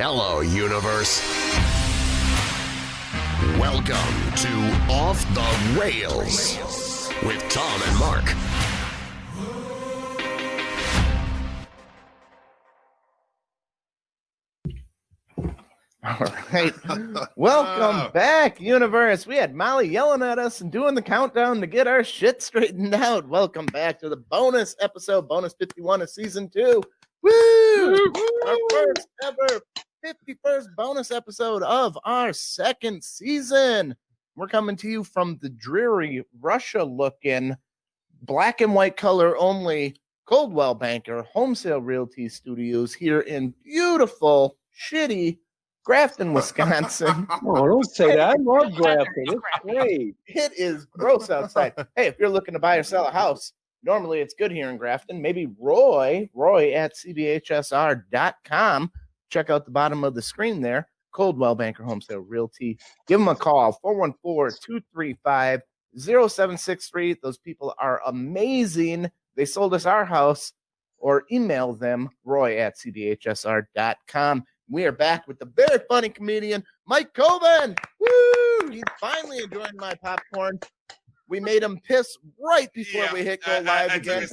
Hello, universe. Welcome to Off the Rails with Tom and Mark. All right. Welcome back, universe. We had Molly yelling at us and doing the countdown to get our shit straightened out. Welcome back to the bonus episode, bonus 51 of season 2. Woo! Our first ever 51st bonus episode of our second season. We're coming to you from the dreary Russia-looking, black and white color only Coldwell Banker Home Sale Realty Studios here in beautiful, shitty Grafton, Wisconsin. Oh, don't say that. I love Grafton. It's great. It is gross outside. Hey, if you're looking to buy or sell a house, normally it's good here in Grafton. Maybe Roy at cbhsr.com. Check out the bottom of the screen there. Coldwell Banker Home Sale Realty. Give them a call, 414-235-0763. Those people are amazing. They sold us our house. Or email them, Roy at cbhsr.com. We are back with the very funny comedian, Mike Kobin. Woo! He's finally enjoying my popcorn. We made him piss right before we hit go live again.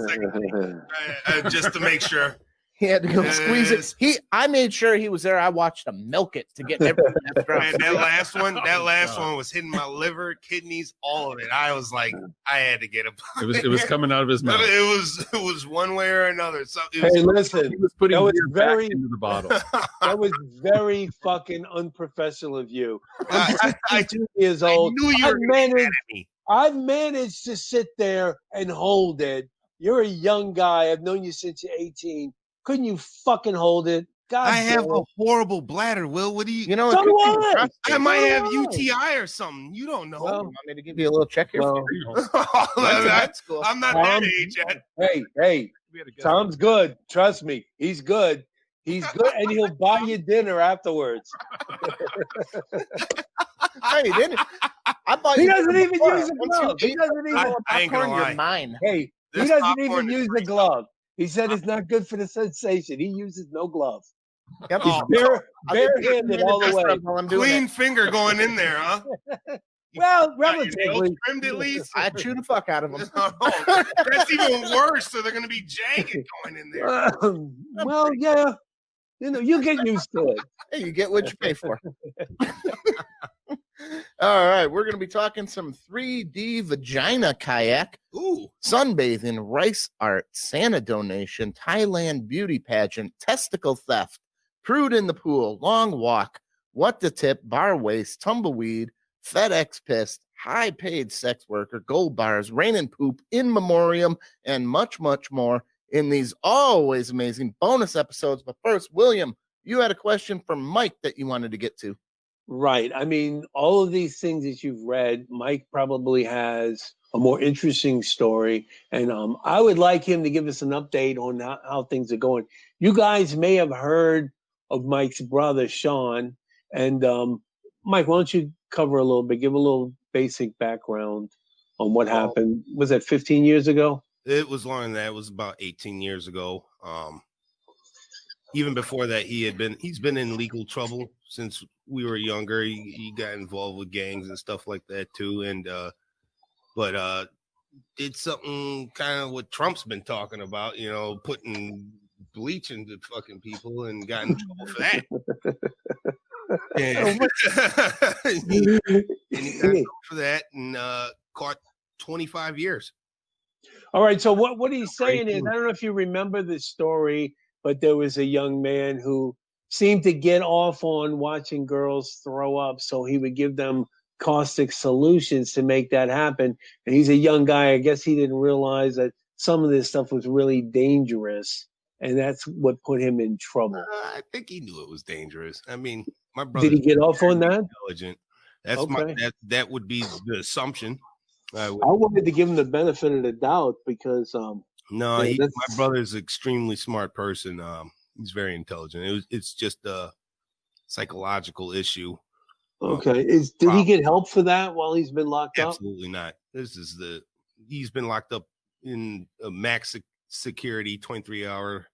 Just to make sure. He had to go squeeze it. I made sure he was there. I watched him milk it to get everything. Man, that last one was hitting my liver, kidneys, all of it. I was like, I had to get him. It was coming out of his mouth. It was one way or another. So Hey, listen, He was putting that was beer back very into the bottle. that was very fucking unprofessional of you. I'm I 62 years old. knew you were mad at me. I've managed to sit there and hold it. You're a young guy. I've known you since you're 18. Couldn't you fucking hold it? God, I have a horrible bladder, Will. What do you? You know, So if do you I. can trust I me, might have Wow. UTI or something. You don't know. Well, you want me to give you a little check here? well, That's cool. I'm not that age yet. hey, We had a guest. Tom's good. Trust me. He's good. He's good, and he'll buy you dinner afterwards. No, you didn't. I bought He you doesn't dinner even before. use a Once you glove. He ate doesn't even. I ain't gonna popcorn, lie. you're mine. Hey, he This doesn't popcorn even is use the glove. He said it's not good for the sensation. He uses no glove. Yep. He's Oh, barehanded all the way. While I'm doing Clean it. finger going in there, huh? Well, Got your nails relatively. trimmed at least. I chew the fuck out of them. Oh, that's even worse. So they're going to be jagged going in there. Well, yeah. You know, you get used to it. Hey, you get what you pay for. All right, we're going to be talking some 3D Vagina Kayak, Ooh, sunbathing, rice art, Santa donation, Thailand beauty pageant, testicle theft, prude in the pool, long walk, what to tip, bar waste, tumbleweed, FedEx pissed, high paid sex worker, gold bars, rain and poop, in memoriam, and much, much more in these always amazing bonus episodes. But first, William, you had a question from Mike that you wanted to get to. Right. I mean, all of these things that you've read, Mike probably has a more interesting story. And I would like him to give us an update on how things are going. You guys may have heard of Mike's brother, Sean. And Mike, why don't you cover a little bit, give a little basic background on what happened. Was that 15 years ago? it was longer than that. It was about 18 years ago. Even before that, he's been in legal trouble since we were younger. He got involved with gangs and stuff like that too. And but it's something kind of what Trump's been talking about, you know, putting bleach into fucking people, and got in trouble for that. And he got in trouble for that and caught 25 years. All right. So what he's saying is, I don't know if you remember this story, but there was a young man who seemed to get off on watching girls throw up, so he would give them caustic solutions to make that happen. And he's a young guy. I guess he didn't realize that some of this stuff was really dangerous, and that's what put him in trouble. I think he knew it was dangerous. I mean, my brother. Did he get off on that? Intelligent. That's Okay. that would be the assumption. I wanted to give him the benefit of the doubt because No, Yeah, my that's- brother's an extremely smart person. He's very intelligent. It's just a psychological issue. okay. Did he get help for that while he's been locked up? Absolutely not. He's been locked up in a max security 23-hour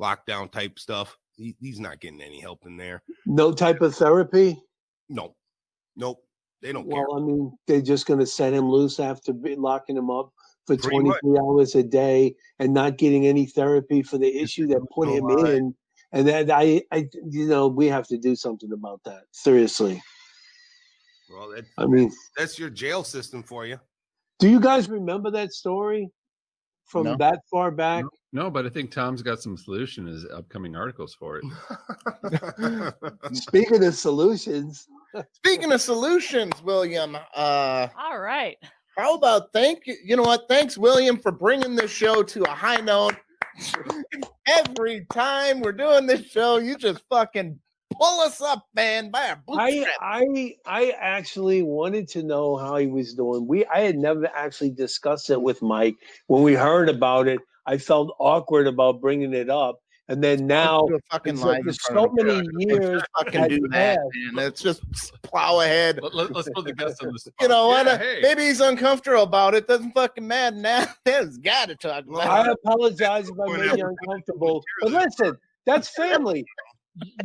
lockdown type stuff. He's not getting any help in there. No type of therapy? Nope. They don't care. Well, I mean, they're just going to set him loose after locking him up for Pretty much. 23 hours a day and not getting any therapy for the issue that put him in. And that we have to do something about that. Seriously. Well, that's your jail system for you. Do you guys remember that story from that far back? No, but I think Tom's got some solution as upcoming articles for it. Speaking of solutions, William. All right. How about you know what? Thanks, William, for bringing this show to a high note. Every time we're doing this show, you just fucking pull us up, man, by our bootstrap. I actually wanted to know how he was doing. I had never actually discussed it with Mike. When we heard about it, I felt awkward about bringing it up. And then now, for so many years, fucking do that, man. Let's just plow ahead. Let's put the guest on the spot. You know what? Maybe he's uncomfortable about it. Doesn't fucking matter now. There's got to talk about it. I apologize if I made you uncomfortable. But listen, that's family.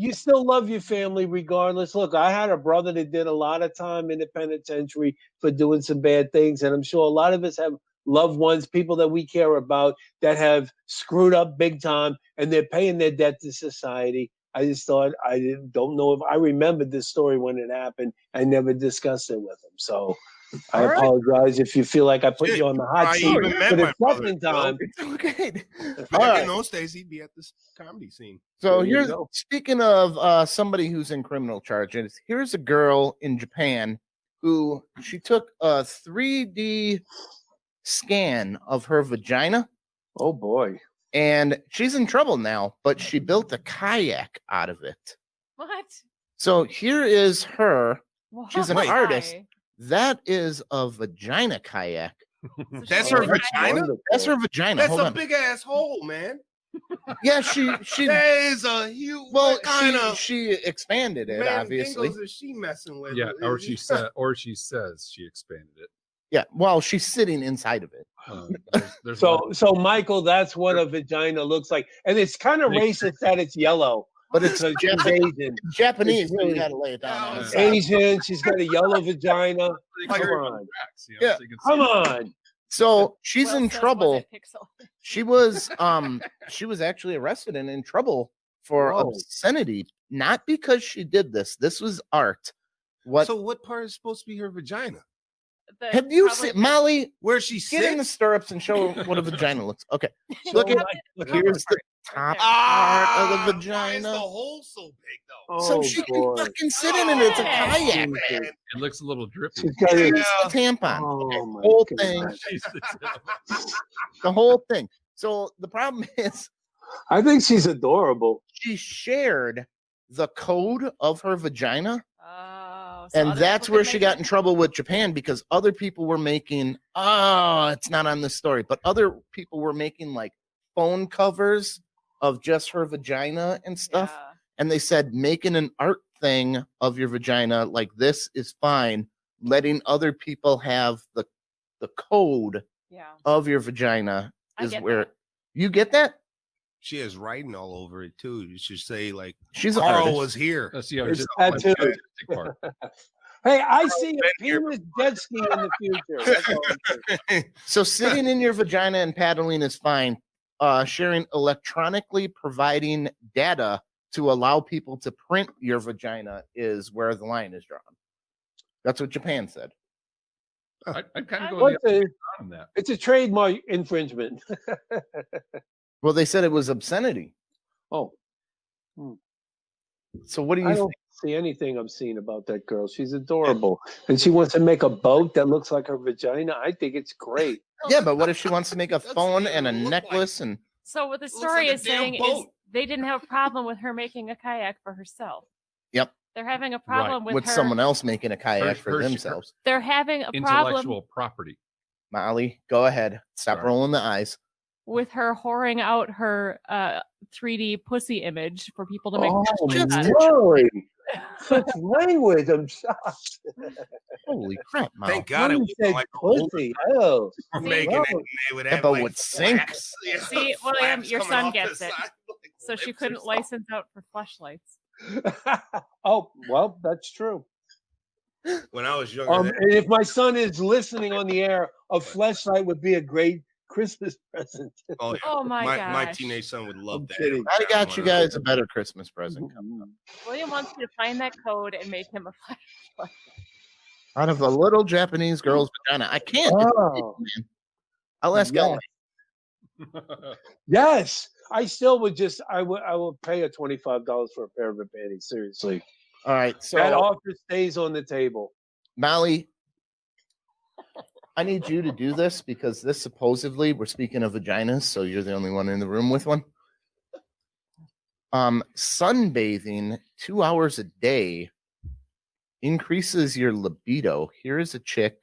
You still love your family regardless. Look, I had a brother that did a lot of time in the penitentiary for doing some bad things. And I'm sure a lot of us have loved ones, people that we care about that have screwed up big time and they're paying their debt to society. I just thought, don't know if I remembered this story when it happened. I never discussed it with him. So I apologize if you feel like I put you on the hot seat for the second time. It's okay. Back in those days, he'd be at this comedy scene. So speaking of somebody who's in criminal charges, here's a girl in Japan who she took a 3D scan of her vagina. Oh boy. And she's in trouble now, but she built a kayak out of it. What? So here is her. She's an Why? artist. That is a vagina kayak. That's her vagina? That's her vagina. That's Hold a on. big ass hole, man. Yeah, she that is a huge. Well, she expanded it, man, obviously. Is she messing with? Yeah, or she says she expanded it. Yeah, well, she's sitting inside of it. So Michael, that's what a vagina looks like, and it's kind of racist that it's yellow, but it's Asian. Japanese. So you gotta lay it down. On Asian. She's got a yellow vagina. Come on. Yeah, come on. So she's in trouble. She was actually arrested and in trouble for obscenity, not because she did this. This was art. So what part is supposed to be her vagina? Have you seen Molly? Where she get in the stirrups and show what a vagina looks. Okay, look at here's the top part of the vagina. Why is the hole so big though? So she can fucking sit in it. It's a kayak. Man. It looks a little drippy. She's got a tampon. The whole thing. The whole thing. So the problem is, I think she's adorable. She shared the code of her vagina. And that's where she got in trouble with Japan because other people were making, it's not on this story, but other people were making like phone covers of just her vagina and stuff. Yeah. And they said making an art thing of your vagina like this is fine. Letting other people have the code of your vagina is where you get that. She has writing all over it too. You should say like she's Carl was here. Hey, I see a penis jet ski in the future. So sitting in your vagina and paddling is fine. Sharing electronically providing data to allow people to print your vagina is where the line is drawn. That's what Japan said. I'd kind of go the other way on that. It's a trademark infringement. Well, they said it was obscenity. Oh. So what do you think? I don't see anything obscene about that girl. She's adorable. And she wants to make a boat that looks like her vagina. I think it's great. Yeah, but what if she wants to make a phone and a necklace? And so what the story is saying is they didn't have a problem with her making a kayak for herself. Yep. They're having a problem with her, someone else making a kayak for themselves. They're having a intellectual property. Molly, go ahead. Stop rolling the eyes. With her whoring out her 3D pussy image for people to make. Such language! I'm shocked. Holy crap, Molly. Thank God it wasn't like pussy. Oh, we're making it. They would have but with sinks. See, William, your son gets it. so she Lips or couldn't something. license out for fleshlights. Oh, well, that's true. When I was younger, And if my son is listening on the air, a fleshlight would be a great Christmas present. oh, Oh my my gosh. teenage son would love I'm that. kidding. I got you guys a better Christmas present. William wants me to find that code and make him a flashlight. Out of a little Japanese girl's vagina. I can't. Oh, Man. I'll ask yes. Ellen. Yes, I still would I will pay a $25 for a pair of panties. Seriously, All right. So that offer stays on the table. Molly, I need you to do this because this supposedly, we're speaking of vaginas, so you're the only one in the room with one. Sunbathing 2 hours a day increases your libido. Here is a chick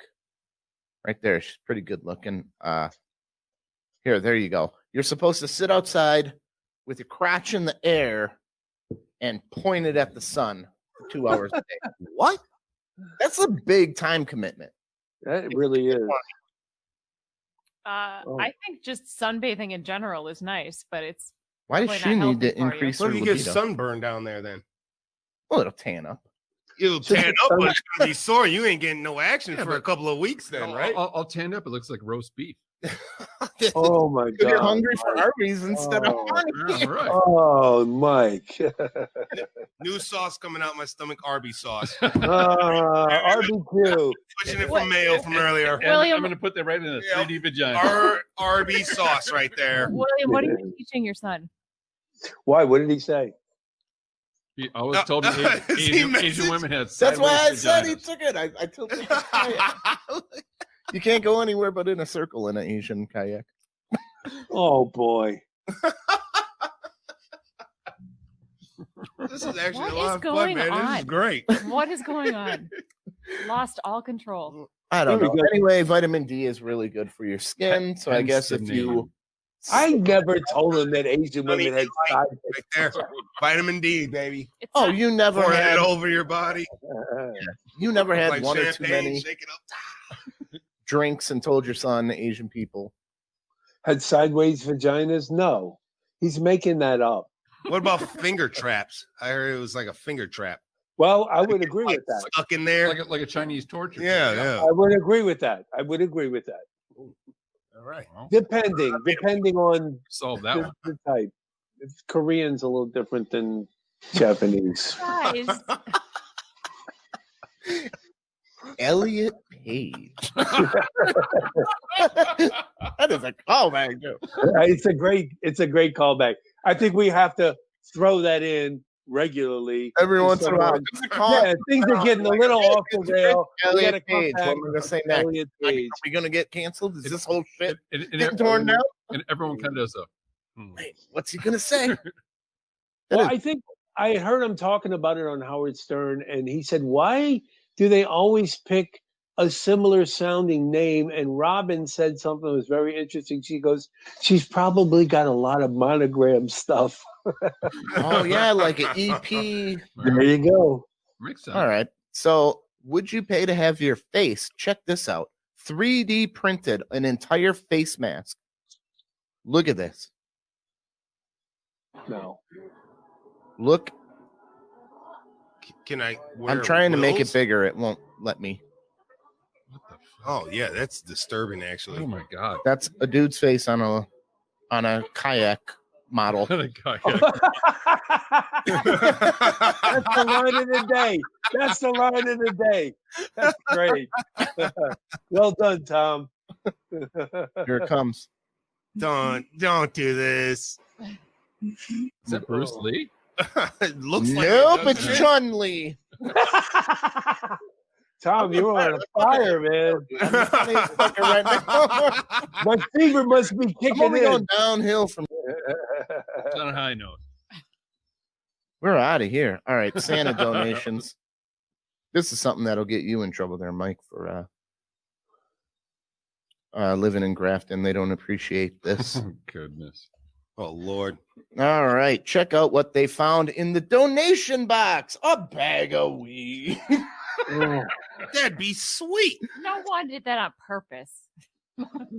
right there. She's pretty good looking. There you go. You're supposed to sit outside with your crotch in the air and point it at the sun for 2 hours a day. What? That's a big time commitment. That really is. I think just sunbathing in general is nice, but it's Why does probably she not need to healthy for you. increase What her if you get libido? sunburned down there then? Well, it'll tan up. It'll tan up, but it's gonna be sore. You ain't getting no action for a couple of weeks then, right? I'll tan up. It looks like roast beef. Oh my You're God! hungry for Arby's instead of honey. Yeah, right. Oh, Mike. New sauce coming out my stomach, Arby sauce. RBQ. Switching it from mayo from earlier. And William- I'm going to put that right in a Yeah. 3D vagina. Arby sauce right there. William, what are you teaching your son? Why? What did he say? He always told me Asian women had That's why I sideways said he vaginas. took it. I told him. You can't go anywhere but in a circle in an Asian kayak. Oh boy. This is actually What a lot is of fun, going man. This is on? great. What is going on? Lost all control. I don't Very know. good. Anyway, vitamin D is really good for your skin. So I Hence guess the if you name. I never told him that Asian women had side. Right there. Vitamin D, baby. It's oh, not- you never Pouring had it over your body. you never had Like one or too champagne, many shake it up. drinks and told your son Asian people. Had sideways vaginas? No, he's making that up. What about finger traps? I heard it was like a finger trap. Well, I would agree Like with that. stuck in there. Like a Chinese torture. Yeah, yeah. I would agree with that. I would agree with that. All right. Well, Depending on solve that the, one. the type. Korean's a little different than Japanese. Guys, Elliot Page. That is a callback, Joe. It's a great callback. I think we have to throw that in regularly. Every once in a while. Yeah, things are getting a little off the rail. We gotta Elliot Page. come What back am I gonna say to next? Elliot Are Page. we gonna get canceled? Is this whole shit And getting torn down? and everyone kind of does a. Wait, what's he gonna say? Well, I think I heard him talking about it on Howard Stern, and he said, "Why do they always pick a similar sounding name?" And Robin said something that was very interesting. She goes, "She's probably got a lot of monogram stuff." Oh yeah, like an EP. There you go. Makes sense. All right. So, would you pay to have your face? Check this out. 3D printed an entire face mask. Look at this. No. Look, Can I wear I'm trying to make it wheels? bigger. It won't let me. What the fuck? Oh yeah, that's disturbing actually. Oh my god. That's a dude's face on a kayak model. What a guy. That's the line of the day. That's the line of the day. That's great. Well done, Tom. Here it comes. Don't do this. Is that Bruce Lee? It looks like Nope, it, it's doesn't it? Chun-Li. Tom, you're on fire, man. I'm funny as fucker right now. My fever must be I'm kicking only in. going downhill from. It's on a high note. We're out of here. All right, Santa donations. This is something that'll get you in trouble there, Mike, for living in Grafton. They don't appreciate this. Oh, goodness. Oh Lord. All right, check out what they found in the donation box. A bag of weed. Oh, That'd be sweet. no one did that on purpose.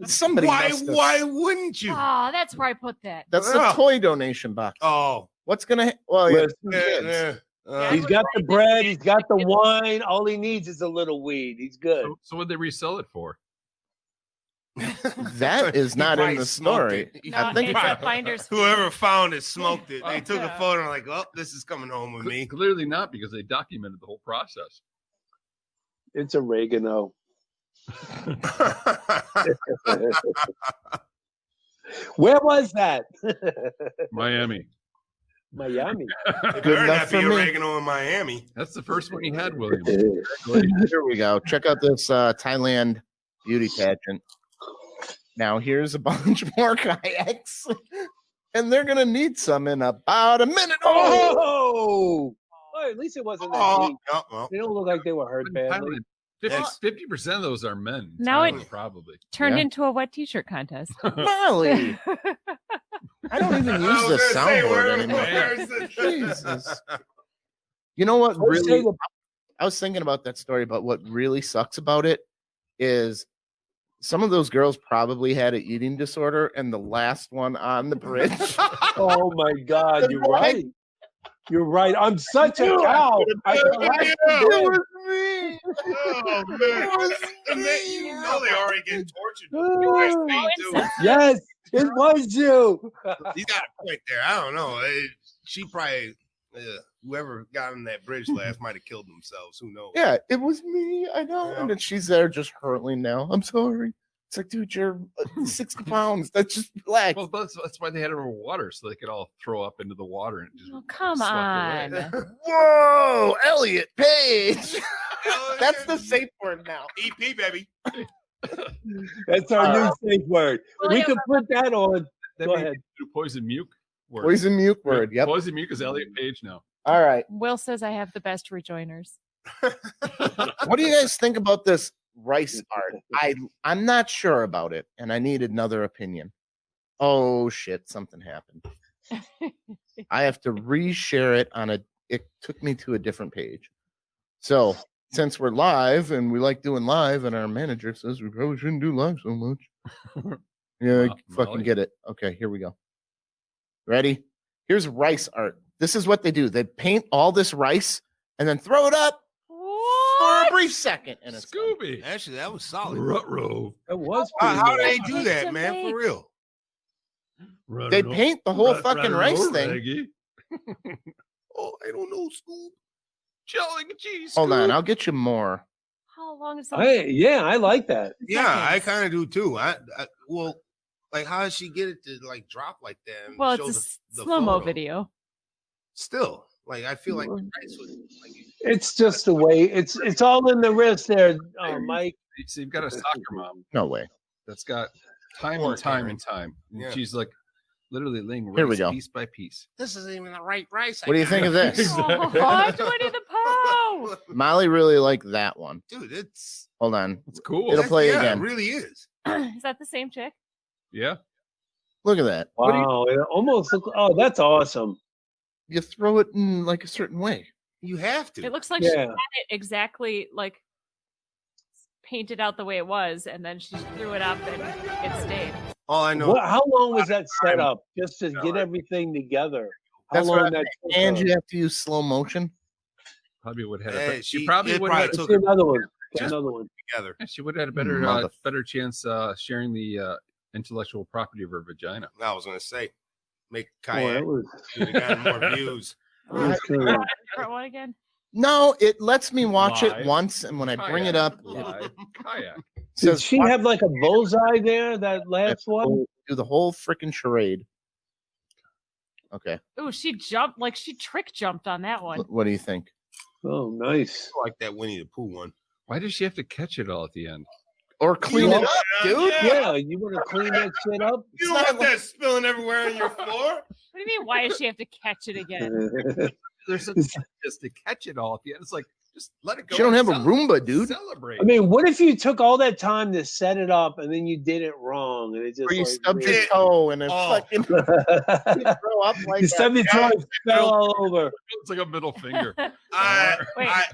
Somebody. Why wouldn't you? Oh, that's where I put that. That's the toy donation box. Oh, What's gonna? Well, yeah, Listen, kids. He's got the bread. He's got the wine. All he needs is a little weed. He's good. So what'd they resell it for? That is He not in probably the smoked story. it. I think it's a finder's fee. Whoever found it smoked it. They Oh, took a yeah. photo and like, oh, this is coming home with me. Clearly not, because they documented the whole process. It's oregano. Where was that? Miami. Miami. It Good better enough not for be me. oregano in Miami. That's the first one he had, William. Here we go. Check out this Thailand beauty pageant. Now here's a bunch more kayaks, and they're gonna need some in about a minute. Oh! Well, at least it wasn't that Oh, deep. well. They don't look like they were hurt badly. 50% of those are men. Now it- Thailand, probably. Turned Yeah. into a wet t-shirt contest. Molly, I don't even use I the was gonna say, soundboard anymore. where's the- Jesus. You know what? Let's say Really, the- I was thinking about that story, but what really sucks about it is some of those girls probably had an eating disorder, and the last one on the bridge. Oh my God, you're right. You're right. I'm such a cow. I It was me. Oh man! And then you know they already get tortured. Oh, Too. yes, it was you. He's got a point there. I don't know. She probably whoever got on that bridge last might have killed themselves. Who knows? Yeah, it was me. I know. Yeah. And then she's there just hurtling now. I'm sorry. It's like, dude, you're 60 pounds. That's just black. Well, that's why they had it over water, so they could all throw up into the water and just. Oh, come swept on. away. Whoa, Elliot Page. That's the safe word now. EP baby. That's our new safe word. Well, We yeah, could put that on. That Go means ahead. do Poison Muke word. Poison mute word. Yep. Poison Muke is Elliot Page now. All right. Will says I have the best rejoiners. What do you guys think about this rice art? I'm not sure about it, and I need another opinion. Oh shit, something happened. I have to reshare it on a. It took me to a different page. So since we're live and we like doing live, and our manager says we probably shouldn't do live so much. Yeah, I fucking Molly. get it. Okay, here we go. Ready? Here's rice art. This is what they do. They paint all this rice and then throw it up for a What? brief second, and it's done. Scooby. Actually, that was solid. Ruh-roh. It was How pretty do good. they do that, man? For real? They paint the whole fucking rice thing. Reggie. Oh, I don't know, Scoob. Jelly cheese. Hold on, Scoop. I'll get you more. How long is Yeah, I like that. Yeah, I Seconds. kind of do too. Well, like, how does she get it to like drop like that? And Well, show it's a the slow-mo photo? video. Still, like, I feel like the rice would, like, It's just the way it's all in the wrist there, Mike. So you've got a soccer mom No way. that's got time Poor and time Karen. and time. And Yeah. she's like literally laying Here we rice go. piece by piece. this isn't even the right rice. What do you think of this? Oh, Winnie the Pooh. Molly really liked that one. Dude, it's Hold on. It's cool. It'll play yeah, again. It really is. Is that the same chick? Yeah. Look at that. Wow, it almost look. Oh, that's awesome. You throw it in like a certain way. You have to. It looks like she Yeah. had it exactly like painted out the way it was, and then she threw it up and it stayed. All I know. What, how long was that set time. up just to No, get I- everything together? How That's what long I'm that took And her? you have to use slow motion. Probably would have. Hey, She she- probably it would probably have. Let's took see her another one. Get just- another one. together. She would have had a better Mother- chance sharing the intellectual property of her vagina. I was gonna say, make Boy, kayak. that was, Would have gotten more views. that was cool. Different one again. No, it lets me watch it Live. once, and when I bring it up, it Live kayak. Did says she have like a bullseye there? That last one? do the whole freaking charade. Okay, Ooh, she jumped like she trick jumped on that one. what do you think? Oh, nice. I like that Winnie the Pooh one. Why does she have to catch it all at the end? Or clean it up, dude. Yeah, you want to clean that shit up? You don't want that spilling everywhere on your floor. What do you mean? Why does she have to catch it again? There's a just to catch it all at the end. It's like Just let it go. She don't have a Celebrate. Roomba, dude. Celebrate. I mean, what if you took all that time to set it up and then you did it wrong and it just Or you like, stubbed your Yeah. toe and it Oh. fucking throw up like you that. stubbed your toe and fell all over. It's like a middle finger. Wait.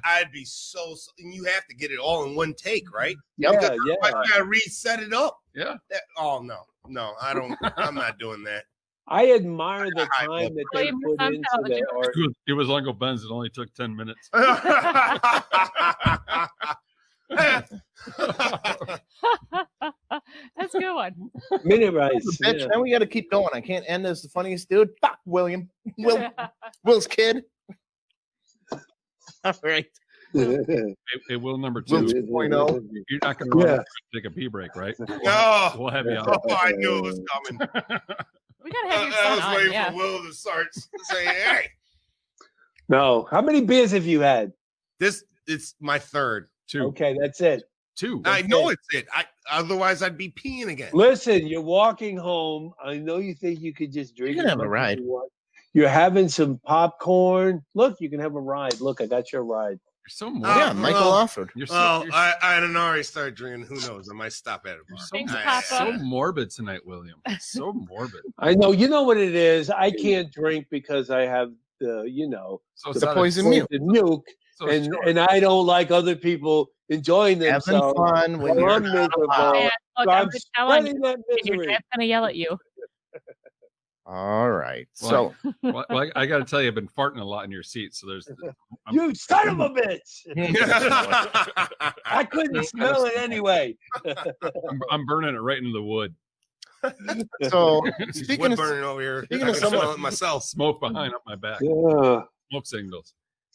I'd be so. And you have to get it all in one take, right? Yeah, Because yeah. I gotta reset it up. Yeah. Oh no, I don't. I'm not doing that. I admire the High time that they William, your put son's into out of that jail. art. It was Uncle Ben's. It only took 10 minutes. That's a good one. Minute rice. Bitch, Yeah. then we got to keep going. I can't end as the funniest dude. Fuck William. Will's kid. All right. It will number 2. Will 2.0. You're not going to Yeah. take a pee break, right? No. We'll have you Oh, on. I knew it was coming. We gotta have your I son was on. waiting Yeah. for Will to start saying, "Hey, No. How many beers have you had? it's my third." 2. Okay, that's it. 2. I know it's it. Otherwise I'd be peeing again. Listen, you're walking home. I know you think you could just drink. You can as have a much as ride. you want. You're having some popcorn. Look, you can have a ride. Look, I got your ride. You're so morbid. Yeah, Michael well, offered. You're so, Well, you're I don't already start drinking. Who knows? I might stop at a bar. Thanks, I- Papa. so morbid tonight, William. So morbid. I know. You know what it is. I can't drink because I have the, So The it's not poison milk. milk, So and short. and I don't like other people enjoying Having themselves. fun when Well, you're I'm not miserable. allowed. Man, look, So I'm I'm just telling you, spreading that and your misery. dad's gonna yell at you. All right. Well, So well, I got to tell you, I've been farting a lot in your seat. So there's. You son of a bitch! I couldn't smell it anyway. I'm burning it right into the wood. so Speaking speaking of burning over here, speaking I of can smell someone- it myself. Smoke behind up my back. Yeah. Smoke signals.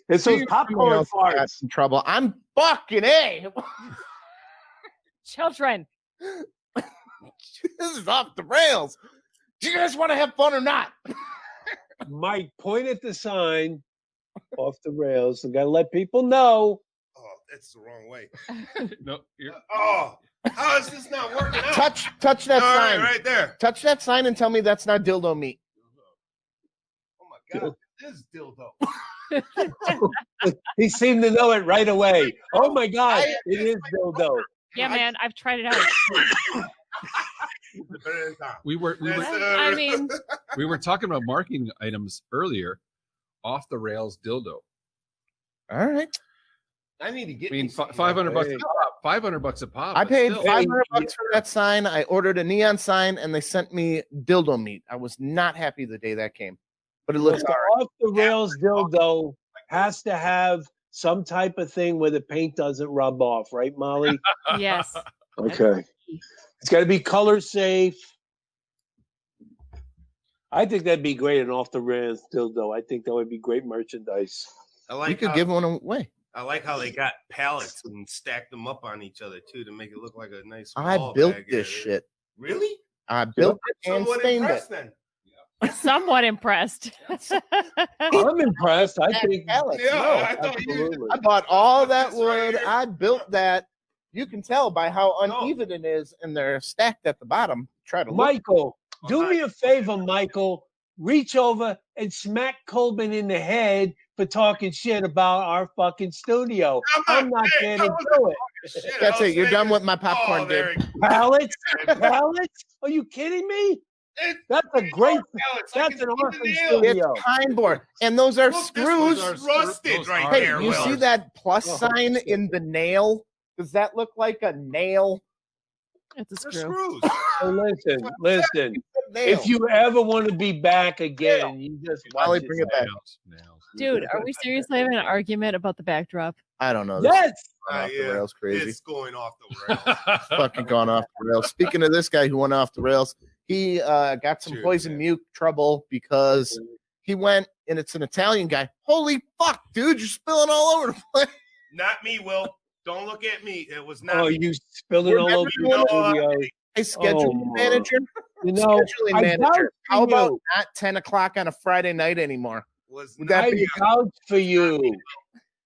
It's those speaking of someone popcorn else that got farts. in trouble, I'm fucking A. Children. This is off the rails. Do you guys want to have fun or not? Mike, point at the sign off the rails. I gotta let people know. Oh, that's the wrong way. No, you're, Oh, how is this not working out? Touch that All right, sign. right there. Touch that sign and tell me that's not dildo meat. Oh my God, this is dildo. He seemed to know it right away. Oh my God, it is dildo. Yeah, man, I've tried it out. we were I mean, we were talking about marketing items earlier. Off the rails dildo. All right. I need to get. I mean, me something $500 like a Hey. pop. $500 a pop. I but paid still. $500 for that sign. I ordered a neon sign and they sent me dildo meat. I was not happy the day that came, but it looks The all right. off the rails dildo has to have some type of thing where the paint doesn't rub off, right, Molly? yes. Okay. It's got to be color safe. I think that'd be great, an off the rails dildo. I think that would be great merchandise. I We like could how, give one away. I like how they got pallets and stacked them up on each other too to make it look like a nice. I ball built bag this area. shit. Really? I built it and Somewhat stained it. impressed then. Somewhat impressed. I'm impressed. I think. Pallets, Yeah, no. I thought you. Absolutely. I bought all that This right wood. here. I built that. You can tell by how No. uneven it is, and they're stacked at the bottom. Try to look. Michael, I'm do not- me a favor, Michael. Reach over and smack Kobin in the head for talking shit about our fucking studio. I'm not Hey, there to I was- do it. Shit, That's I was it. You're done thinking- with my popcorn, Oh, there dude. you go. Pallets? Pallets? Are you kidding me? It- That's a great. Pallets, I That's can an see the awesome nail. studio. It's pine board, and those are Look, this screws. was rusted Those right are Hey, there. you Will. see that plus Oh, sign shit. in the nail? Does that look like a nail? It's a They're screw. screws. So listen. Nail. If you ever want to be back again, you just Molly, watch bring it. it back. Nails. Dude, are we seriously having an argument about the backdrop? I don't know. This Yes. is going off the Yeah, rails crazy. It's going off the rails. Fucking gone off the rails. Speaking of this guy who went off the rails, he got some Cheers, poison man. mute trouble because he went, and it's an Italian guy. Holy fuck, dude, you're spilling all over the place. Not me, Will. Don't look at me. It was not Oh, me. you spilled it We're all never over doing the it. studio. Hey, scheduling Oh, manager. You know, Scheduling I manager. vouch How for about you. not 10 o'clock on a Friday night anymore? Was Would not that I be me. vouch for you.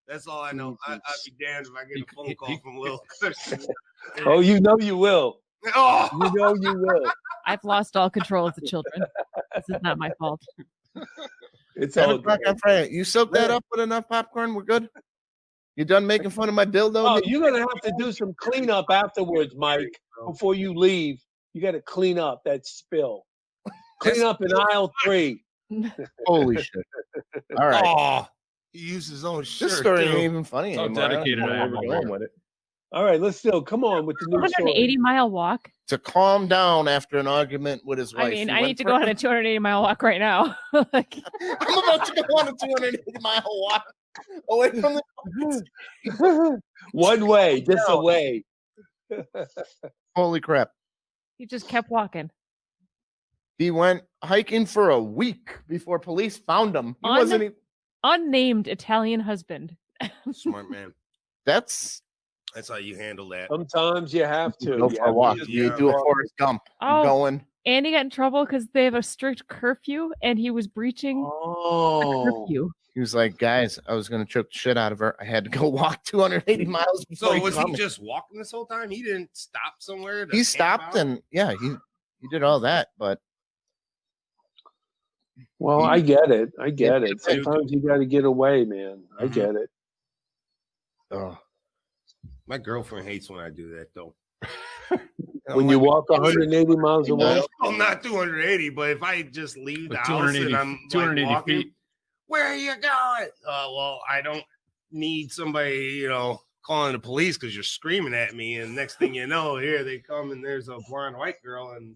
That's all I know. I'd be damned if I get a phone He- call from Will. Oh, you know you will. Oh, You know you will. I've lost all control of the children. This is not my fault. It's 10 all o'clock good. on Friday. You soak that up with enough popcorn, we're good? You done making fun of my dildo? Oh, you're gonna have to do some cleanup afterwards, Mike. Before you leave, you got to clean up that spill. Clean up in aisle 3. Holy shit! All right, Oh, he used his own shirt. this story too. ain't even funny How anymore. dedicated I I don't know am where we're over going here. with it. All right, let's still come on with the new story. 280-mile walk. To calm down after an argument with his wife. I mean, he I went need to for- go on a 280-mile walk right now. Like, I'm about to go on a 280-mile walk away from the. One way, just a way. Holy crap! he just kept walking. He went hiking for a week before police found him. He wasn't even. Unnamed Italian husband. Smart man. That's That's how you handle that. Sometimes you have to. go You for a have walk. to. You do a Forrest Gump. Oh. Going. And he got in trouble because they have a strict curfew and he was breaching the Oh, curfew. He was like, guys, I was gonna choke the shit out of her. I had to go walk 280 miles before So was he caught me. just walking this whole time? He didn't stop somewhere? to He camp stopped out? and yeah, he did all that, but well, I get it. I get Yeah, it. Sometimes you got to get away, man. I get it. oh, My girlfriend hates when I do that, though. When you walk 180 miles away, Well, not 280, but if I just leave the But house 280 and I'm 280 like, walking, feet. where are you going? Well, I don't need somebody, calling the police because you're screaming at me. And next thing you know, here they come and there's a blonde white girl and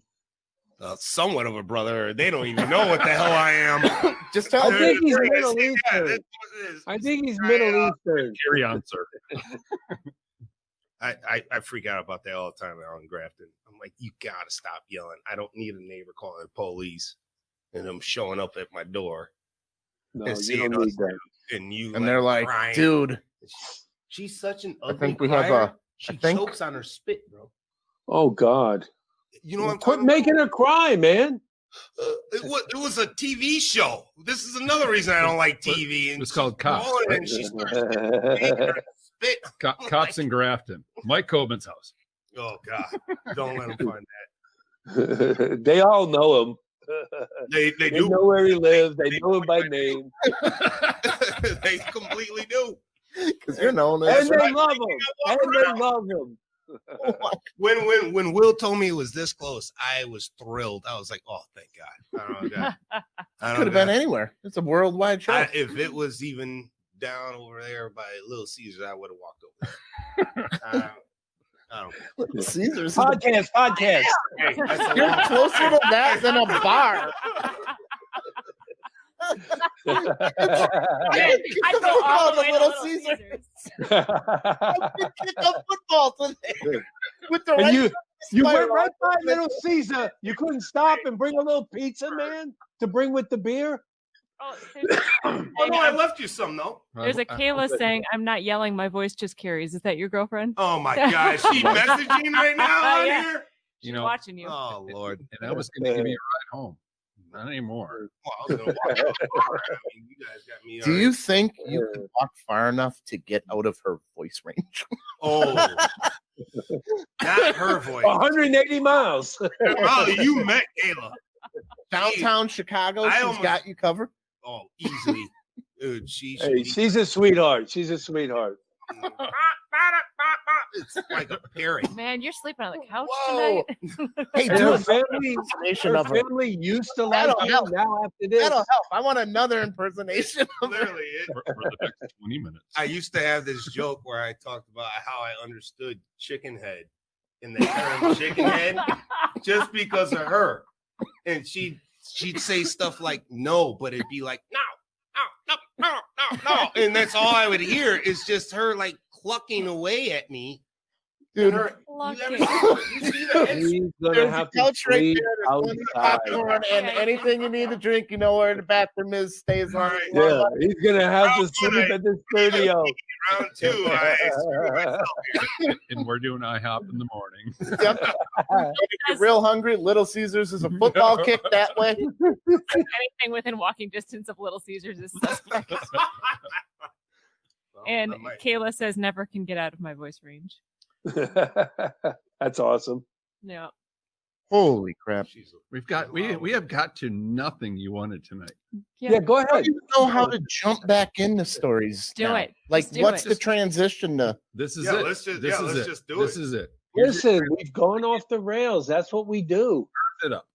somewhat of a brother. They don't even know what the hell I am. just tell I me. think he's Yeah, Middle that's Eastern. what it is. I think he's Middle Eastern. Carry on, sir. I freak out about that all the time out in Grafton. I'm like, you gotta stop yelling. I don't need a neighbor calling the police and them showing up at my door No, and you seeing don't us need that. and you And they're like, crying. dude, She's such an ugly think we have crier. a- She I think- chokes on her spit, bro. Oh God! You know what I'm Quit talking making her cry, man. about? It was a TV show. This is another reason I don't like TV. And It's called she's Cops, calling right? And she starts making her spit. Cops in Grafton. Mike Kobin's house. Oh God! Don't let them find that. They all know him. They They do. know where he lives. They know him by name, They completely do. because you're known and as they love him. And they love him. When Will told me it was this close, I was thrilled. I was like, "Oh, thank God!" I don't know. I could have been anywhere. It's a worldwide show. If it was even down over there by Little Caesars, I would have walked over there. I don't. Caesars. Podcast. Hey, that's a You're long- closer to that than a bar. I go all the way to Little Little Caesars. Caesars. Kick up football today with the And right you went spiral. right by Little Caesar. You couldn't stop and bring a little pizza, man, to bring with the beer. Oh, Oh no, I left you some though. there's a Kayla saying, "I'm not yelling. My voice just carries." Is that your girlfriend? Oh my gosh, she messaging right now on Yeah. here. She's You know, watching you. Oh Lord. and I was going to give you a ride home. Not anymore. Well, I was gonna walk out. I mean, you guys got me. Do you think you could walk far enough to get out of her voice range? Oh, not her voice. 180 miles. Oh, you met Kayla. Downtown Chicago, I she's almost- got you covered. Oh, easily, dude. Hey, she's a sweetheart. She's a sweetheart. It's like a parrot. Man, you're sleeping on the couch Whoa. tonight. Hey, And her dude, family, impersonation her of her. family used to like That'll you. help. Now after this, That'll help. I want another impersonation of her. Literally, For the next 20 minutes. I used to have this joke where I talked about how I understood chicken head in the term chicken head just because of her, and she'd say stuff like no, but it'd be like no, and that's all I would hear is just her like clucking away at me. Dude, And her, Clucking. you see that? he's gonna there's a have to couch right sleep there. There's plenty of outside. popcorn and Okay. anything you need to drink. You know where the bathroom is. Stays on. Right. Yeah, he's gonna have to How sleep could I- at the studio. Round two, I screwed myself here. And we're doing IHOP in the morning. Yep. If you're real hungry, Little Caesars is a football kick that way. Anything within walking distance of Little Caesars is suspect. Well, And I might- Kayla says, "Never can get out of my voice range." That's awesome. Yeah. Holy crap! We have got to nothing you wanted tonight. Yeah, go I don't ahead. even know how to jump back into stories. Do now. it. Like, Just do what's it. the transition to? This is Yeah, it. let's just- this yeah, is let's it. just do This it. is it. Here's Listen, we've gone off the rails. That's what we do. it up.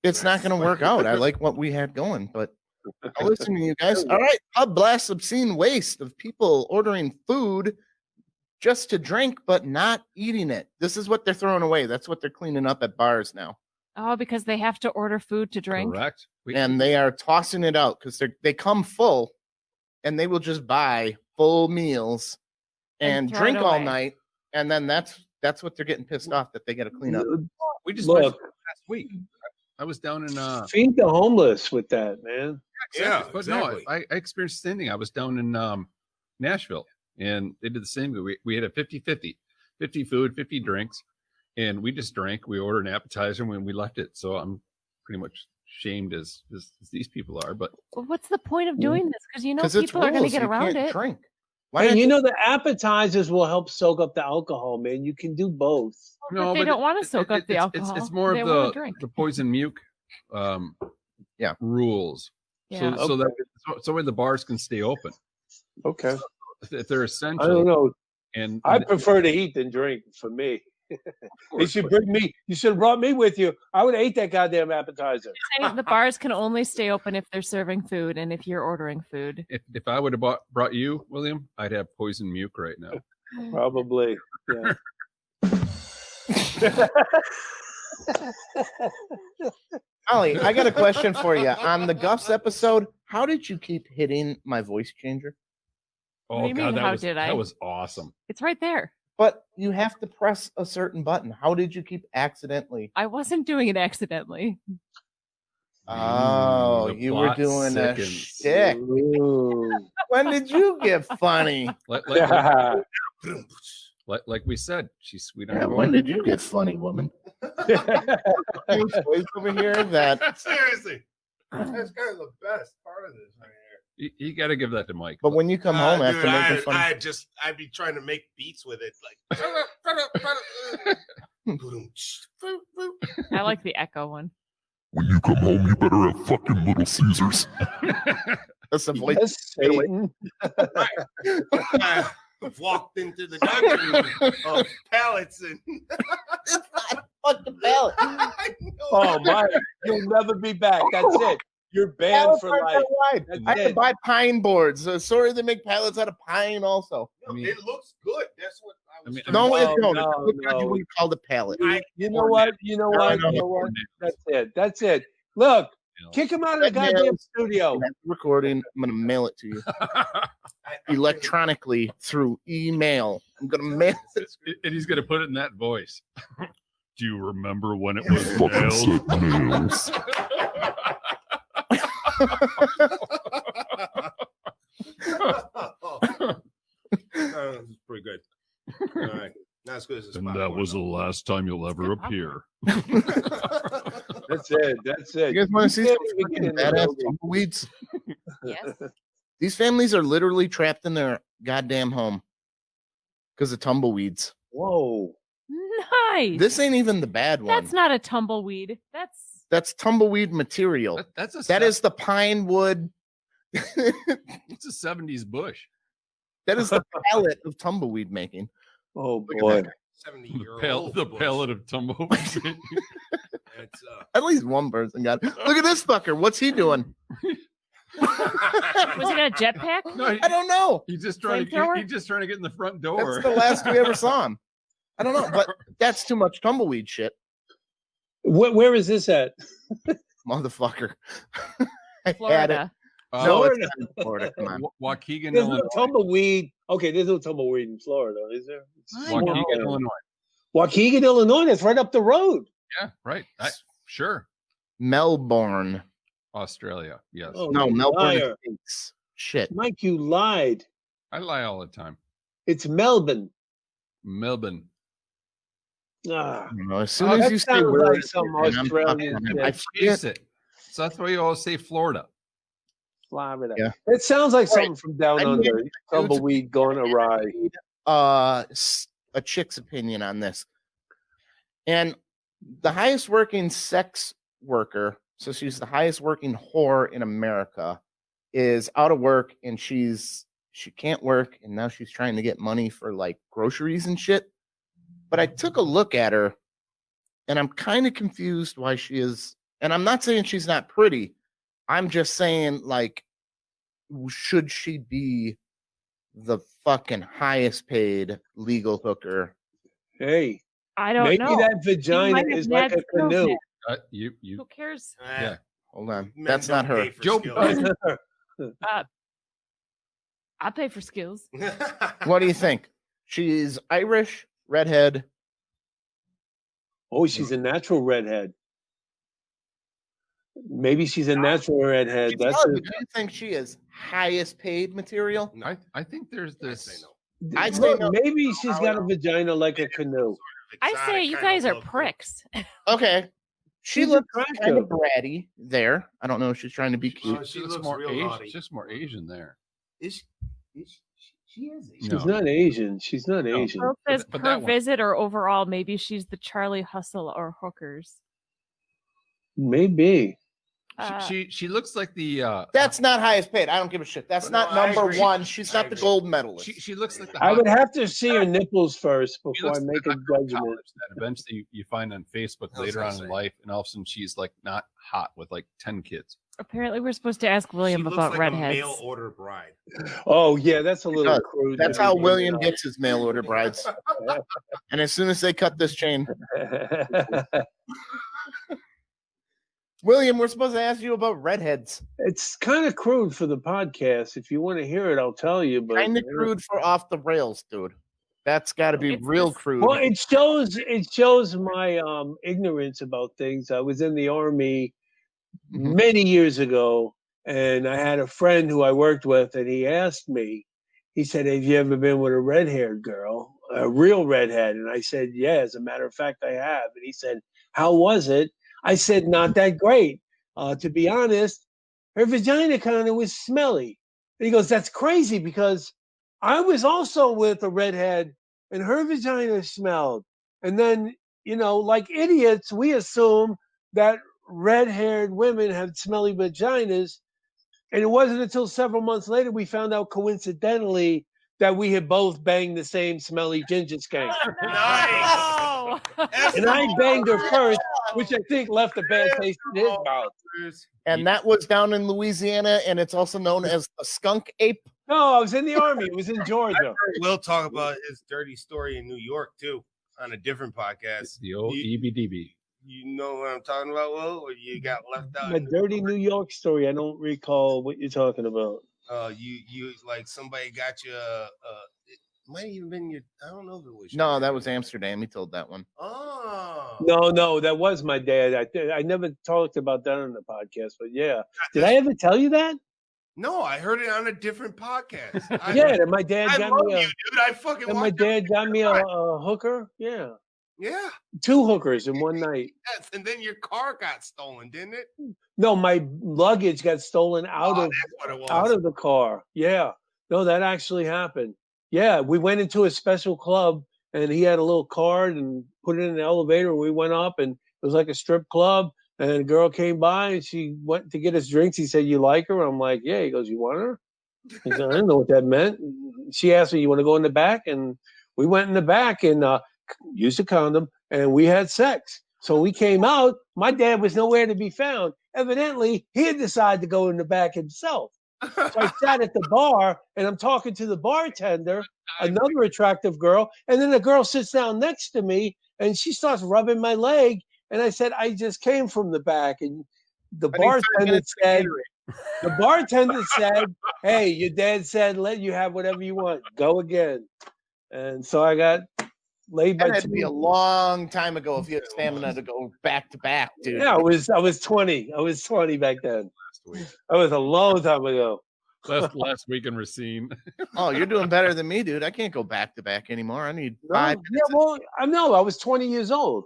It's not going to work out. I like what we had going, but I'll listen to you guys. All right, pub blasts obscene waste of people ordering food just to drink but not eating it. This is what they're throwing away. That's what they're cleaning up at bars now, Oh, because they have to order food to drink. Correct. and they are tossing it out because they come full, and they will just buy full meals And and throw drink it all away. night, and then that's what they're getting pissed off that they got to clean up. We just Look. mentioned it last week. I was down in Feed the homeless with that, man. Yeah, but exactly. no, I experienced the same thing. I was down in Nashville, and they did the same thing. We had a 50-50, 50 food, 50 drinks, and we just drank. We ordered an appetizer when we left it. So I'm pretty much shamed as these people are. But Well, what's the point of doing this? Because you know Because it's people are going to rules. get You around can't it. drink. Why And not you know the appetizers will help soak up the alcohol, man. You can do both. But they don't want to soak up the alcohol. It's more they of want to drink. the poison muke rules. Yeah. So where the bars can stay open Okay. if they're I essential. don't know. And I prefer to eat than drink for me. You should bring me. You should have brought me with you. I would have ate that goddamn appetizer. Say the bars can only stay open if they're serving food and if you're ordering food. if I would have brought you, William, I'd have poison muke right now. Probably. Yeah. Ollie, I got a question for you. On the Gus episode, how did you keep hitting my voice changer? Oh do you God, mean, that how was did I? that was awesome. It's right there. But you have to press a certain button. How did you keep accidentally? I wasn't doing it accidentally. Oh, The you were plot doing a thickens. shtick. Ooh. When did you get funny? Like we said, she's sweet on Yeah, her when own. did you get funny, woman? Voice over here that. Seriously, that's kind of the best part of this right here. You got to give that to Mike. But when you come home after Dude, making fun, I'd be trying to make beats with it, like. I like the echo one. When you come home, you better have fucking Little Caesars. that's the voice. Yes, Satan. I've walked into the dungeon of pallets and It's not fucking ballot. I know. Oh my! You'll never be back. That's it. You're banned for life. I That's had to it. buy pine boards. Sorry, they make pallets out of pine also. No, I mean- it looks good. That's what I was. I mean- trying No, to it say. don't. no, It looks like no. you wouldn't call it pallet. You know what? You know what? You know what? That's it. That's it. Look, kick him out of the goddamn studio. After recording, I'm gonna mail it to you electronically through email. I'm gonna mail it. And he's going to put it in that voice. Do you remember when it was Fucking nailed? sick nails. That's pretty good. All right, not as good as this. And that was the last time you'll ever appear. That's it. That's it. You guys want to see can't some even get freaking in the badass building. tumbleweeds? Yes. These families are literally trapped in their goddamn home because of tumbleweeds. Whoa. Nice. This ain't even the bad one. That's not a tumbleweed. That's tumbleweed material. That's a That is the pine wood. it's a 70s bush. That is the palette of tumbleweed making. Oh Look at boy. that. 70-year-old. The palette of tumbleweed. It's, At least one person got it. Look at this fucker. What's he doing? Was it a jetpack? No, I don't know. he's just trying to Flamethrower? he's just trying to get in the front door. That's the last we ever saw him. I don't know, but that's too much tumbleweed shit, Where is this at? motherfucker. I had it. Florida. No, it's not in Florida. Come on. Waukegan, There's no Illinois. tumbleweed. Okay, there's no tumbleweed in Florida, is there? I Waukegan, know. Illinois. Waukegan, Illinois. That's right up the road. Yeah, right. Sure. Melbourne. Australia. Yes. Oh, No, you Melbourne liar. States. Shit. Mike, you lied. I lie all the time. It's Melbourne. Melbourne. Ah, I don't know. As soon Oh, as that you say sounds word, like some and I'm Australian talking, shit. I Face forget. it. So that's why you always say Florida. Florida. Yeah. It sounds like All right. something from down I under. need- Tumbleweed gone awry. A chick's opinion on this. And the highest working sex worker, so she's the highest working whore in America, is out of work, and she can't work, and now she's trying to get money for like groceries and shit. But I took a look at her, and I'm kind of confused why she is. And I'm not saying she's not pretty. I'm just saying, like, should she be the fucking highest paid legal hooker? Hey, I don't maybe know. that vagina might have is like mad a canoe. skills You Who cares? Yeah. Hold on. Men That's don't not her. pay for Joe- skills. I pay for skills. What do you think? She's Irish, redhead. Oh, she's a natural redhead. Maybe she's a natural redhead. Do That's you think she is highest paid material? I think there's I this. say no. I'd say Look, no. maybe she's got a vagina like a canoe. I say you guys are pricks. Okay. She She's looks kind attractive. of bratty there. I don't know if she's trying to be cute. She She looks looks more real Asian. naughty. Just more Asian there. She is. She's No. not Asian. She's not No. Asian. Well, it says But per that one- visit or overall, maybe she's the Charlie Hustle or hookers. Maybe. She looks like the. That's not highest paid. I don't give a shit. That's No, not I number agree. one. She's I not the agree. gold medalist. she looks like the. I hot- would have to see her nipples first she before I looks make like a the hot girl judgment. college that eventually you find on Facebook That's later what on I'm in saying. life, and all of a sudden she's like not hot with like 10 kids. Apparently, we're supposed to ask William She looks about like redheads. a mail order bride. Oh yeah, that's a little does. crude. That's how William gets his mail order brides. And as soon as they cut this chain, William, we're supposed to ask you about redheads. It's kind of crude for the podcast. If you want to hear it, I'll tell you. But Kind of crude for off the rails, dude. That's got to be It's real just- crude. Well, it shows my ignorance about things. I was in the army many years ago, and I had a friend who I worked with, and he asked me. He said, "Have you ever been with a red-haired girl, a real redhead?" And I said, "Yeah, as a matter of fact, I have." And he said, "How was it?" I said, "Not that great. To be honest, her vagina kind of was smelly." And he goes, "That's crazy because I was also with a redhead and her vagina smelled." And then, like idiots, we assume that red-haired women have smelly vaginas. And it wasn't until several months later we found out coincidentally that we had both banged the same smelly ginger skank. No! And I banged her first, which I think left a bad taste in his mouth. And that was down in Louisiana, and it's also known as a skunk ape. No, I was in the army. It was in Georgia. We'll talk about his dirty story in New York too on a different podcast. The old You- EBDB. You know what I'm talking about, Will? Or you got left out? A dirty New York story. I don't recall what you're talking about. You like somebody got you. It might even been your. I don't know if it was. No, your- that was Amsterdam. He told that one. Oh. No, that was my dad. I never talked about that on the podcast, but yeah. Did I ever tell you that? No, I heard it on a different podcast. Yeah, that my dad I got love me you, dude. I fucking. and my watched it. dad got me a hooker. Yeah. Yeah. 2 hookers in one night. Yes, and then your car got stolen, didn't it? No, my luggage got stolen out Oh, of that's what it was. out of the car. Yeah. No, that actually happened. Yeah, we went into a special club and he had a little card and put it in the elevator and we went up and it was like a strip club and a girl came by and she went to get us drinks. He said, "You like her?" I'm like, "Yeah." He goes, "You want her?" He said, "I didn't know what that meant." She asked me, "You want to go in the back?" And we went in the back and used a condom and we had sex. So we came out. My dad was nowhere to be found. Evidently, he had decided to go in the back himself. So I sat at the bar and I'm talking to the bartender, another attractive girl, and then the girl sits down next to me and she starts rubbing my leg. And I said, "I just came from the back." And the bartender said, "Hey, your dad said let you have whatever you want. Go again." And so I got laid by That had to be a two. long time ago if you had stamina to go back to back, dude. Yeah, I was 20. I was 20 back then. Last week. That was a long time ago. Last week in Racine. Oh, you're doing better than me, dude. I can't go back to back anymore. I need No, 5 yeah, well, I know. I was 20 years old.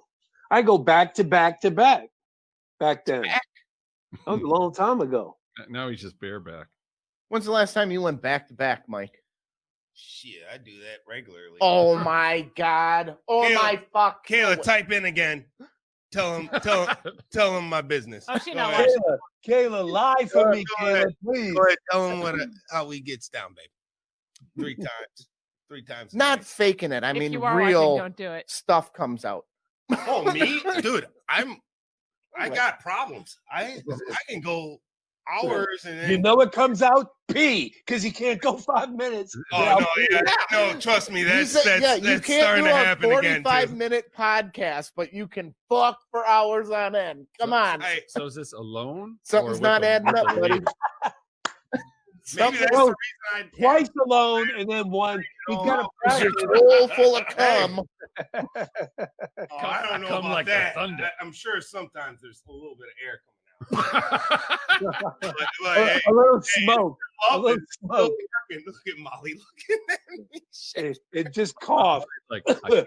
I go back to back to back back then. back? That was a long time ago. Now he's just bareback. When's the last time you went back to back, Mike? Shit, I do that regularly. Oh my God. Oh Kayla, my fuck. Kayla, type in again. Tell him my business. Oh, she Go not ahead. watching. Kayla, lie for me, Go ahead. Kayla, please. Go ahead, tell him how he gets down, baby. 3 times. a Not day. faking it. I If mean, you are real watching, don't do it. stuff comes out. Oh, me, dude. I got problems. I can go hours and then. You know what comes out? Pee, because he can't go 5 minutes. Oh without no, peeing. yeah, no, trust me, You that's said- that's you can't starting do to a happen again. 45-minute podcast, but you can fuck for hours on end. Come on. So is this alone? Something's or not with a- adding with up, a buddy. lady? Maybe that's Well, the reason I Twice alone and then one. He's got a It's your practice. troll full of cum. Oh, I don't know Come about like the that. thunder. I'm sure sometimes there's a little bit of air coming out. But, hey, A little smoke. A love little it. smoke. Look at Molly looking at me. Shit. It just coughed. Like, I could-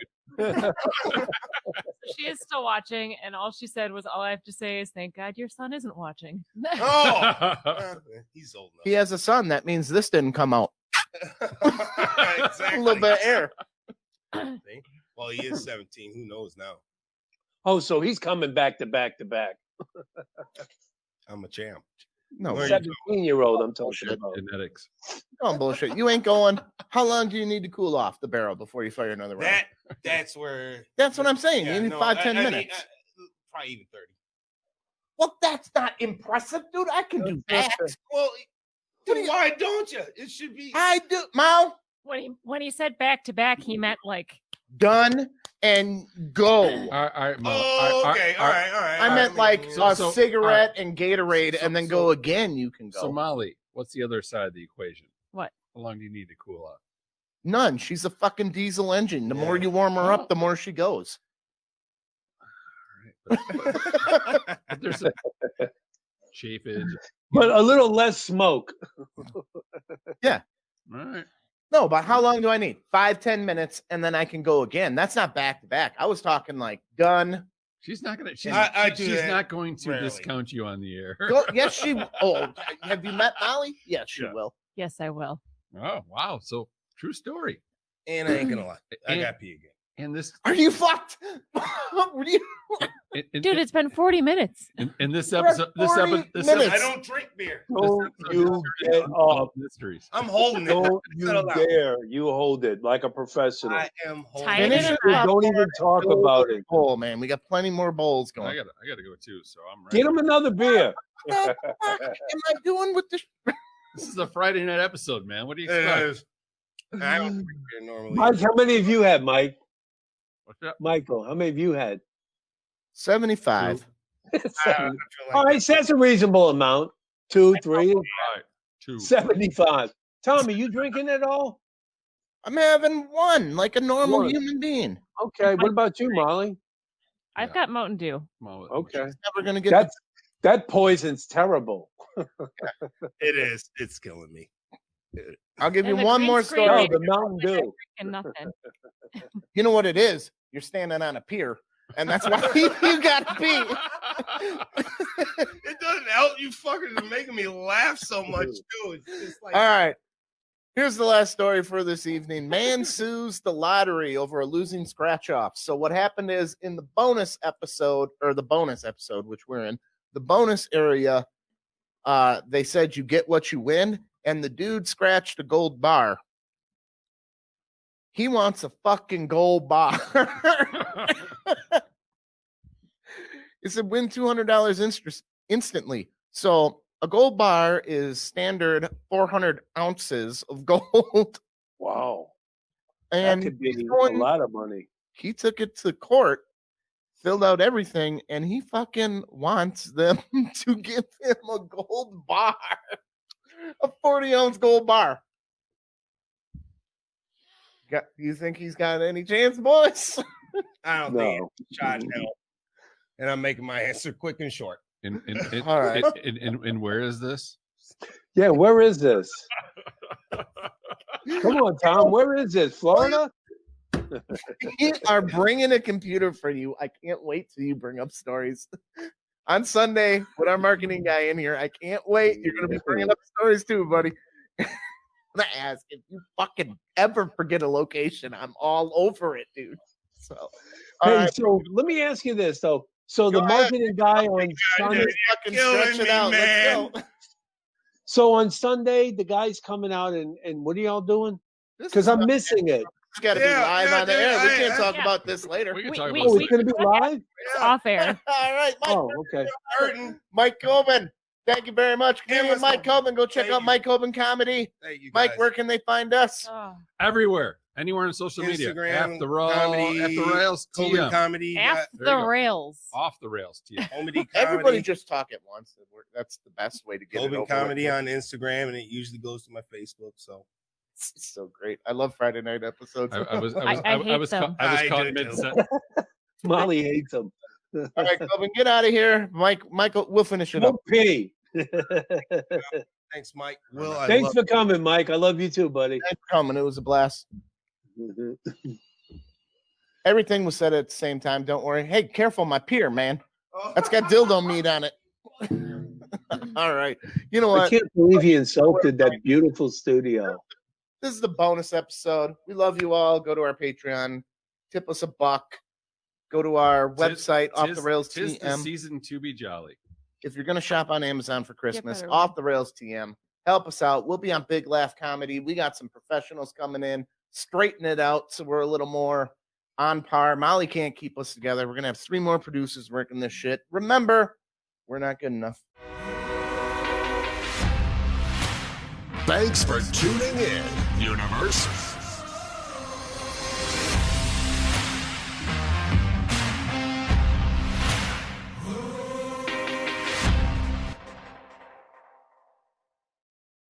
She is still watching, and all she said was, "All I have to say is thank God your son isn't watching." Oh, he's old He has a son. That means this didn't come out. enough. A little bit of air. See? Well, he is 17. Who knows now? Oh, so he's coming back to back to back. I'm a champ. No, Where you 17-year-old I'm talking Bullshit about. genetics. no bullshit. You ain't going. How long do you need to cool off the barrel before you fire another round? That's where. That's what I'm saying. Yeah, you need no, 5-10 I minutes. probably even 30. Well, that's not impressive, dude. I can do that. Well, then why don't you? It should be. I do. Mal, When he said back to back, he meant like done and go. All right, Mo. Oh, okay. All right. I meant like a so- cigarette and Gatorade, So- and then so- go again. You can go. So Molly, what's the other side of the equation? What? How long do you need to cool off? None. She's a fucking diesel engine. The more Yeah. you warm her up, the more she goes. All right, but there's a chafage. But a little less smoke. All right. No, but how long do I need? 5-10 minutes, and then I can go again. That's not back to back. I was talking like done. She's not gonna. I do She's that not going to rarely. discount you on the air. Go, yes, she. Oh, have you met Molly? Yes, she Yeah. will. yes, I will. Oh wow! So true story. And I ain't gonna lie. I And- got pee again. And this, Are you fucked? Were you? Dude, it's been 40 minutes. in this We're at episode, this 40 episode, this minutes. I don't drink beer. Don't you get off. mysteries. I'm holding it. Don't Settle you down. dare. You hold it like a professional. I am holding Tight it. Finish it it up. up. Don't even talk about it. Oh man, we got plenty more bowls going. I gotta go too. So I'm ready. Get him another beer. What the fuck am I doing with this? This is a Friday night episode, man. What do you It expect? is. I don't drink beer normally. Mike, how many have you had, Mike? What's up? Michael, how many have you had? 75. I feel like All right, so that's a reasonable amount. 2, 3, All right, 2. 75. Tommy, you drinking at all? I'm having one like a normal One. human being. Okay. What about you, Molly? I've got Mountain Dew. Okay. Never gonna get. That poison's terrible. it is. It's killing me. I'll give you And the one green more screen No, story. the Mountain Dew. And nothing. You know what it is? You're standing on a pier, and that's why you got to pee. It doesn't help. You fuckers are making me laugh so much too. It's just like All right. Here's the last story for this evening. Man sues the lottery over a losing scratch off. So what happened is in the bonus episode, which we're in, the bonus area, they said you get what you win, and the dude scratched a gold bar. He wants a fucking gold bar. He said win $200 instantly. So a gold bar is standard 400 ounces of gold. Wow. And that could be he's a going- lot of money. he took it to court, filled out everything, and he fucking wants them to give him a gold bar, a 40-ounce gold bar. You think he's got any chance, boys? I don't think No. it's a shot in hell. And I'm making my answer quick and short. All right. And where is this? Yeah, where is this? Come on, Tom. Where is this? Florida? We are bringing a computer for you. I can't wait till you bring up stories. On Sunday, with our marketing guy in here, I can't wait. You're going to be bringing up stories too, buddy. I'm gonna ask if you fucking ever forget a location. I'm all over it, dude. So, all Hey, right, so let me ask you this though. So the Go ahead. marketing guy on Sunday, fucking killing stretch it me, out. man. Let's go. so on Sunday, the guy's coming out and what are y'all doing? Because I'm missing it. It's got to Yeah, be live yeah, on the dude, air. We can't I- talk yeah. about this later. We can We- talk we- about Oh, we- it's gonna be live? It's off air. All right, Mike. Oh, okay. Hurting. Mike Kobin. Thank you very much. Comedian Amazon. Mike Kobin. Go check Thank out you. Mike Kobin Comedy. Thank you, Mike, guys. where can they find us? Oh, everywhere, anywhere on social media. Instagram, At the comedy, rails, Kobin TM. comedy. F There the you go. rails. Off the rails, TM. Comedy. Everybody just talk at once. That's the best way to get it Kobin over comedy with. on Instagram, and it usually goes to my Facebook. So It's so great. I love Friday night episodes. I was I hate them. I was I caught do mid too. sentence. Molly hates him. All right, Kobin, get out of here. Michael, we'll finish it up. Okay. thanks, Mike. Will, I Thanks love for coming, Mike. I love you too, buddy. Thanks for coming. It was a blast. Mhm. Everything was said at the same time. Don't worry. Hey, careful, my pier, man. That's got dildo meat on it. All right. You know I what? can't believe he insulted that beautiful studio. This is the bonus episode. We love you all. Go to our Patreon. Tip us $1. Go to our website, Off the Rails Tis the TM. season to be jolly. If you're going to shop on Amazon for Christmas, better. Off the Rails TM. Help us out. We'll be on Big Laugh Comedy. We got some professionals coming in, straighten it out so we're a little more on par. Molly can't keep us together. We're going to have 3 more producers working this shit. Remember, we're not good enough. Thanks for tuning in, Universe.